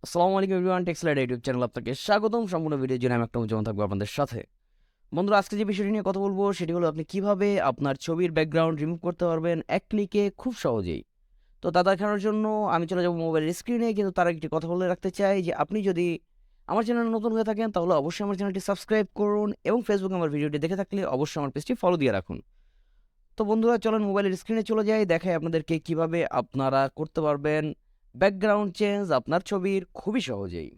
আসসালামু আলাইকুম everyone, টেক্সলাইট YouTube channel আপনাকে স্বাগতম। সম্পূর্ণ ভিডিওর জন্য আমি একটা যেমন থাকবো আপনাদের সাথে। বন্ধুরা, আজকে যে বিষয়টি নিয়ে কথা বলবো সেটি হলো আপনি কিভাবে আপনার ছবির ব্যাকগ্রাউন্ড রিমুভ করতে পারবেন এক ক্লিকে খুব সহজেই। তো তা দেখানোর জন্য আমি চলে যাবো মোবাইলের স্ক্রিনে, কিন্তু তার একটি কথা বলে রাখতে চাই যে আপনি যদি আমার চ্যানেলে নতুন হয়ে থাকেন তাহলে অবশ্যই আমার চ্যানেলটি সাবস্ক্রাইব করুন এবং ফেসবুকে আমার ভিডিওটি দেখে থাকলে অবশ্যই আমার পেজটি ফলো দিয়ে রাখুন। তো বন্ধুরা, চলেন মোবাইলের স্ক্রিনে চলে যাই, দেখাই আপনাদেরকে কিভাবে আপনারা করতে পারবেন ব্যাকগ্রাউন্ড চেঞ্জ আপনার ছবির খুবই সহজেই।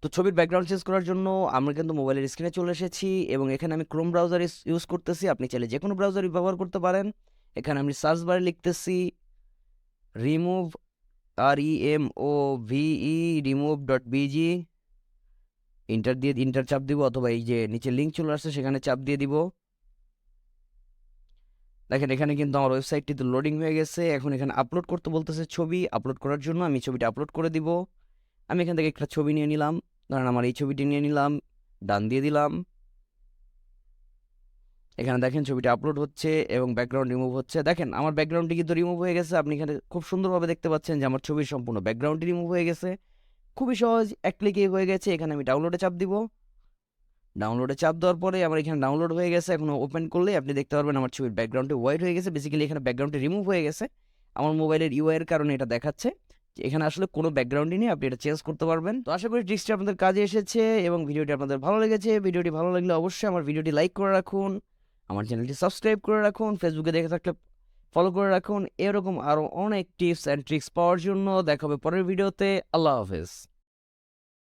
তো ছবির ব্যাকগ্রাউন্ড চেঞ্জ করার জন্য আমরা কিন্তু মোবাইলের স্ক্রিনে চলে এসেছি এবং এখানে আমি ক্রোম ব্রাউজার ইউজ করতেছি। আপনি চাইলে যে কোনো ব্রাউজার ব্যবহার করতে পারেন। এখানে আমি সার্চ বারে লিখতেছি রিমুভ, REMOVE, remove.bg। ইন্টার চাপ দিব, অথবা এই যে নিচে লিঙ্ক চলে আসছে সেখানে চাপ দিয়ে দিব। দেখেন এখানে কিন্তু আমার ওয়েবসাইটটি তো লোডিং হয়ে গেছে। এখন এখানে আপলোড করতে বলতেছে ছবি। আপলোড করার জন্য আমি ছবিটা আপলোড করে দিব। আমি এখান থেকে একটা ছবি নিয়ে নিলাম, ধরেন আমার এই ছবিটি নিয়ে নিলাম, ডান দিয়ে দিলাম। এখানে দেখেন ছবিটা আপলোড হচ্ছে এবং ব্যাকগ্রাউন্ড রিমুভ হচ্ছে। দেখেন আমার ব্যাকগ্রাউন্ডটি কিন্তু রিমুভ হয়ে গেছে। আপনি এখানে খুব সুন্দরভাবে দেখতে পাচ্ছেন যে আমার ছবির সম্পূর্ণ ব্যাকগ্রাউন্ডটি রিমুভ হয়ে গেছে। খুবই সহজ, এক ক্লিকেই হয়ে গেছে। এখানে আমি ডাউনলোডে চাপ দিব। ডাউনলোডে চাপ দেওয়ার পরে আমার এখানে ডাউনলোড হয়ে গেছে। এখন ওপেন করলে আপনি দেখতে পারবেন আমার ছবির ব্যাকগ্রাউন্ডটি হোয়াইট হয়ে গেছে। বেসিক্যালি এখানে ব্যাকগ্রাউন্ডটি রিমুভ হয়ে গেছে। আমার মোবাইলের ইউআই এর কারণে এটা দেখাচ্ছে যে এখানে আসলে কোনো ব্যাকগ্রাউন্ডই নেই। আপনি এটা চেঞ্জ করতে পারবেন। তো আশা করি ট্রিক্সটি আপনাদের কাজে এসেছে এবং ভিডিওটি আপনাদের ভালো লেগেছে। ভিডিওটি ভালো লাগলে অবশ্যই আমার ভিডিওটি লাইক করে রাখুন, আমার চ্যানেলটি সাবস্ক্রাইব করে রাখুন, ফেসবুকে দেখে থাকলে ফলো করে রাখুন। এরকম আরও অনেক টিপস অ্যান্ড ট্রিক্স পাওয়ার জন্য দেখা হবে পরের ভিডিওতে। আল্লাহ হাফেজ।